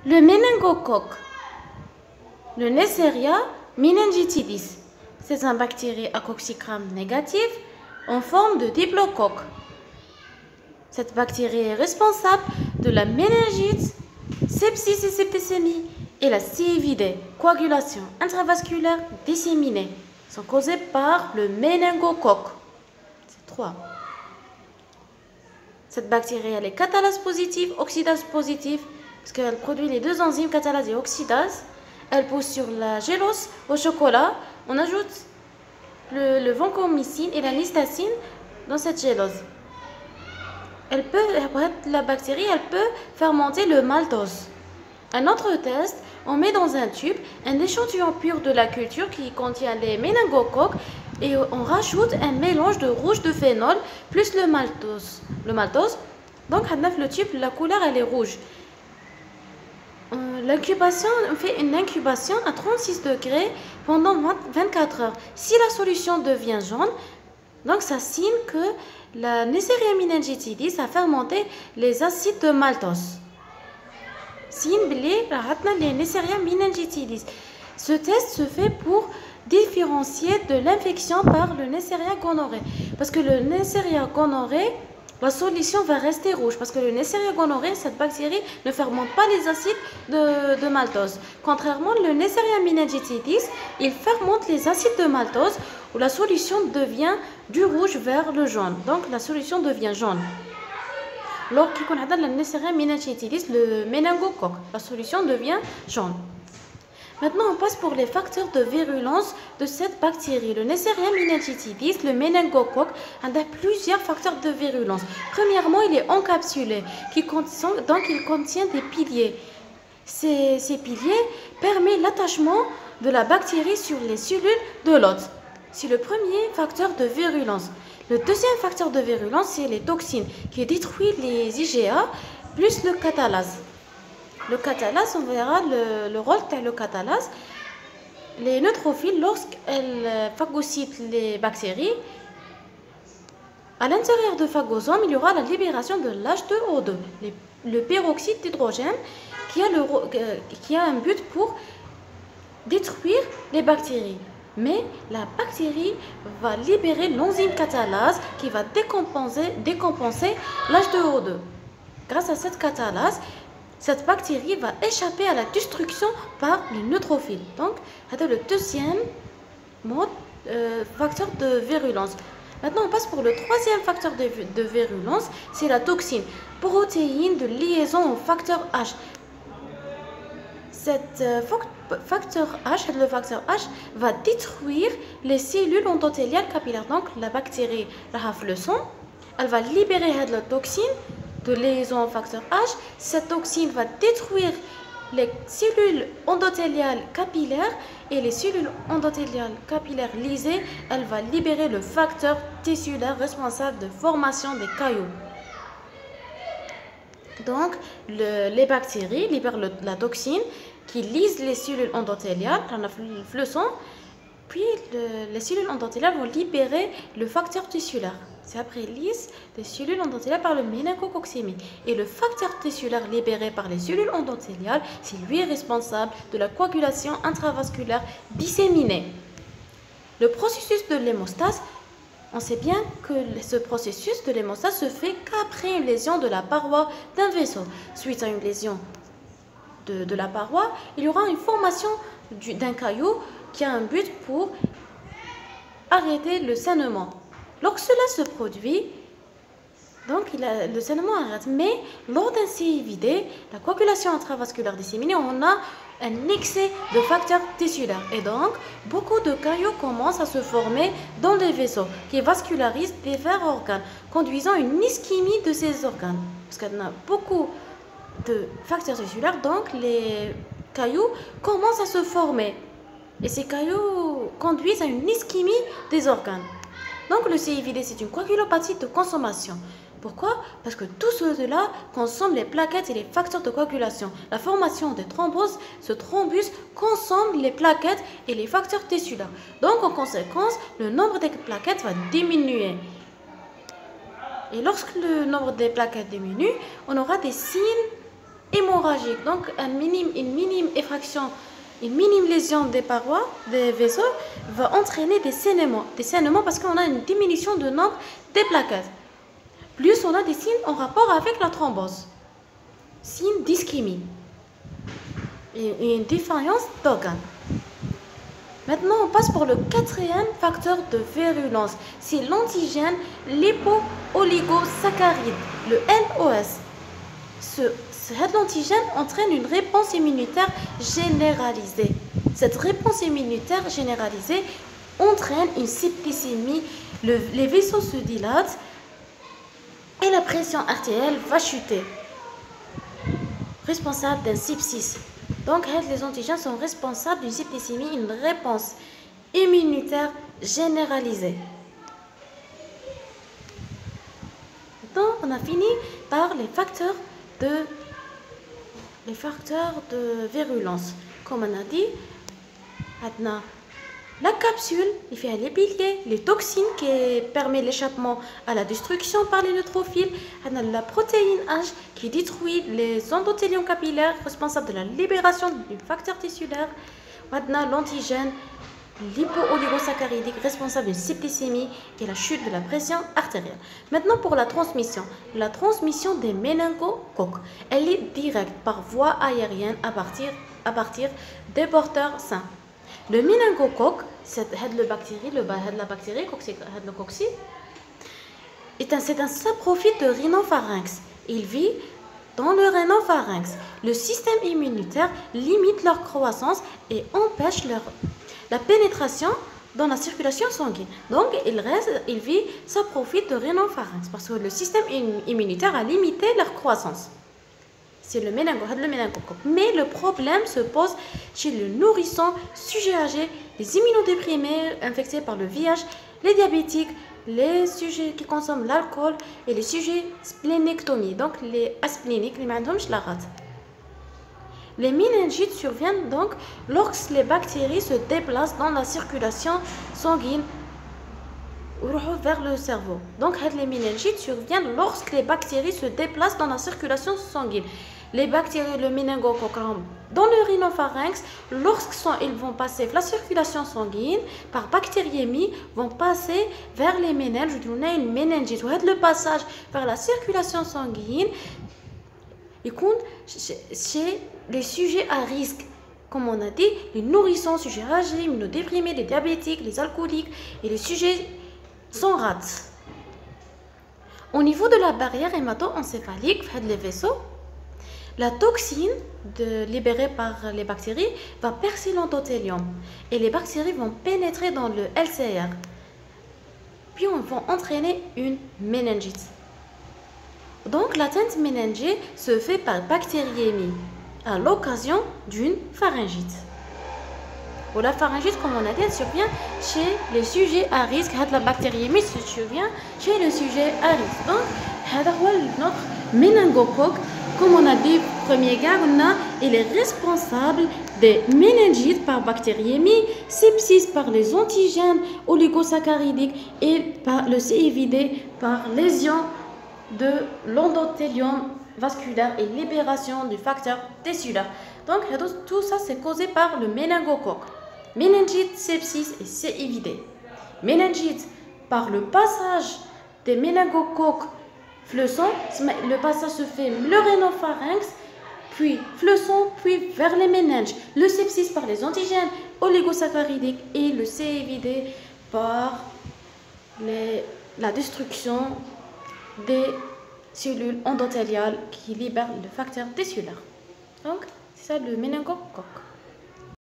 Le méningocoque, le Neisseria meningitidis, c'est une bactérie à coccygramme négatif en forme de diplocoque. Cette bactérie est responsable de la méningite, sepsis et septicémie et la CIVD, coagulation intravasculaire disséminée, sont causées par le méningocoque. C'est 3. Cette bactérie, elle est catalase positive, oxydase positive, parce qu'elle produit les deux enzymes catalase et oxydase. Elle pousse sur la gélose au chocolat. On ajoute le vancomycine et la nistacine dans cette gélose. La bactérie, elle peut fermenter le maltose. Un autre test, on met dans un tube un échantillon pur de la culture qui contient les méningocoques et on rajoute un mélange de rouge de phénol plus le maltose. Donc, le tube, la couleur, elle est rouge. L'incubation, on fait une incubation à 36 degrés pendant 24 heures. Si la solution devient jaune, donc ça signe que la Neisseria meningitidis a fermenté les acides de maltose. Signe les Neisseria meningitidis. Ce test se fait pour différencier de l'infection par le Neisseria gonorrhoeae. Parce que le Neisseria gonorrhoeae, la solution va rester rouge parce que le Neisseria gonorrhoeae, cette bactérie ne fermente pas les acides de maltose. Contrairement au Neisseria meningitidis, il fermente les acides de maltose où la solution devient du rouge vers le jaune. Donc la solution devient jaune. Lorsqu'on a la Neisseria meningitidis, le méningocoque, la solution devient jaune. Maintenant, on passe pour les facteurs de virulence de cette bactérie. Le Neisseria meningitidis, le méningocoque, a plusieurs facteurs de virulence. Premièrement, il est encapsulé, donc il contient des piliers. Ces piliers permettent l'attachement de la bactérie sur les cellules de l'hôte. C'est le premier facteur de virulence. Le deuxième facteur de virulence, c'est les toxines qui détruisent les IgA plus le catalase. Le catalase, on verra le rôle de le catalase. Les neutrophiles, lorsqu'elles phagocytent les bactéries, à l'intérieur de phagosome, il y aura la libération de l'H2O2, le peroxyde d'hydrogène, qui a un but pour détruire les bactéries. Mais la bactérie va libérer l'enzyme catalase qui va décompenser l'H2O2. Grâce à cette catalase, cette bactérie va échapper à la destruction par les neutrophiles. Donc, c'est le deuxième facteur de virulence. Maintenant, on passe pour le troisième facteur de virulence, c'est la toxine, protéine de liaison au facteur H. Le facteur H va détruire les cellules endothéliales capillaires. Donc, la bactérie, le sang, elle va libérer la toxine de liaison au facteur H. Cette toxine va détruire les cellules endothéliales capillaires et les cellules endothéliales capillaires lysées, elle va libérer le facteur tissulaire responsable de formation des caillots. Donc, les bactéries libèrent la toxine qui lise les cellules endothéliales, le sang, puis les cellules endothéliales vont libérer le facteur tissulaire. C'est après lisse des cellules endothéliales par le méningococcémie. Et le facteur tissulaire libéré par les cellules endothéliales, c'est lui responsable de la coagulation intravasculaire disséminée. Le processus de l'hémostase, on sait bien que ce processus de l'hémostase se fait qu'après une lésion de la paroi d'un vaisseau. Suite à une lésion de la paroi, il y aura une formation d'un caillou qui a un but pour arrêter le saignement. Lorsque cela se produit, donc le saignement arrête. Mais lors d'un CIVD, la coagulation intravasculaire disséminée, on a un excès de facteurs tissulaires. Et donc, beaucoup de caillots commencent à se former dans les vaisseaux qui vascularisent divers organes, conduisant à une ischémie de ces organes. Parce qu'il y a beaucoup de facteurs tissulaires, donc les caillots commencent à se former. Et ces caillots conduisent à une ischémie des organes. Donc le CIVD, c'est une coagulopathie de consommation. Pourquoi? Parce que tout cela consomme les plaquettes et les facteurs de coagulation. La formation des thromboses, ce thrombus consomme les plaquettes et les facteurs tissulaires. Donc en conséquence, le nombre des plaquettes va diminuer. Et lorsque le nombre des plaquettes diminue, on aura des signes hémorragique. Donc, une minime effraction, une minime lésion des parois, des vaisseaux, va entraîner des saignements parce qu'on a une diminution de nombre des plaquettes. Plus on a des signes en rapport avec la thrombose, signes d'ischémie et une défaillance d'organes. Maintenant, on passe pour le quatrième facteur de virulence. C'est l'antigène lipo-oligosaccharide, le LOS. Cet antigène entraîne une réponse immunitaire généralisée. Cette réponse immunitaire généralisée entraîne une septicémie. Les vaisseaux se dilatent et la pression artérielle va chuter, responsable d'un sepsis. Donc, les antigènes sont responsables d'une septicémie, une réponse immunitaire généralisée. Maintenant, on a fini par les facteurs de virulence. Comme on a dit, la capsule, il fait les piliers, les toxines qui permettent l'échappement à la destruction par les neutrophiles, la protéine H qui détruit les endothéliums capillaires responsables de la libération du facteur tissulaire, l'antigène lipo-oligosaccharidique responsable d'une septicémie et la chute de la pression artérielle. Maintenant pour la transmission des méningocoques, elle est directe par voie aérienne à partir des porteurs sains. Le méningocoque, c'est la bactérie cocci, c'est un saprophyte de rhinopharynx. Il vit dans le rhinopharynx. Le système immunitaire limite leur croissance et empêche la pénétration dans la circulation sanguine. Donc, il vit saprophyte de rhinopharynx parce que le système immunitaire a limité leur croissance. C'est le méningocoque. Mais le problème se pose chez le nourrisson, sujet âgé, les immunodéprimés infectés par le VIH, les diabétiques, les sujets qui consomment l'alcool et les sujets splénectomie, donc les aspléniques, les mandhomch la rate. Les méningites surviennent donc lorsque les bactéries se déplacent dans la circulation sanguine vers le cerveau. Donc, les méningites surviennent lorsque les bactéries se déplacent dans la circulation sanguine. Les bactéries, le méningocoque, dans le rhinopharynx, lorsqu'ils vont passer la circulation sanguine, par bactériémie, vont passer vers les méninges, on a une méningite. Le passage vers la circulation sanguine, il compte chez les sujets à risque. Comme on a dit, les nourrissons, sujets âgés, immunodéprimés, les diabétiques, les alcooliques et les sujets sans rate. Au niveau de la barrière hémato-encéphalique, les vaisseaux, la toxine libérée par les bactéries va percer l'endothélium et les bactéries vont pénétrer dans le LCR. Puis on va entraîner une méningite. Donc l'atteinte méningée se fait par bactériémie à l'occasion d'une pharyngite. Ou la pharyngite, comme on a dit, elle survient chez les sujets à risque. La bactériémie se survient chez le sujet à risque. Donc, notre méningocoque, comme on a dit, premier gars, il est responsable des méningites par bactériémie, sepsis par les antigènes oligosaccharidiques et par le CIVD par lésion de l'endothélium vasculaire et libération du facteur tissulaire. Donc, tout ça, c'est causé par le méningocoque. Méningite, sepsis et CIVD. Méningite par le passage des méningocoques fleussons, le passage se fait le rhinopharynx, puis fleuson, puis vers les méninges. Le sepsis par les antigènes oligosaccharidiques et le CIVD par la destruction des cellules endothéliales qui libèrent le facteur tissulaire. Donc, c'est ça le méningocoque.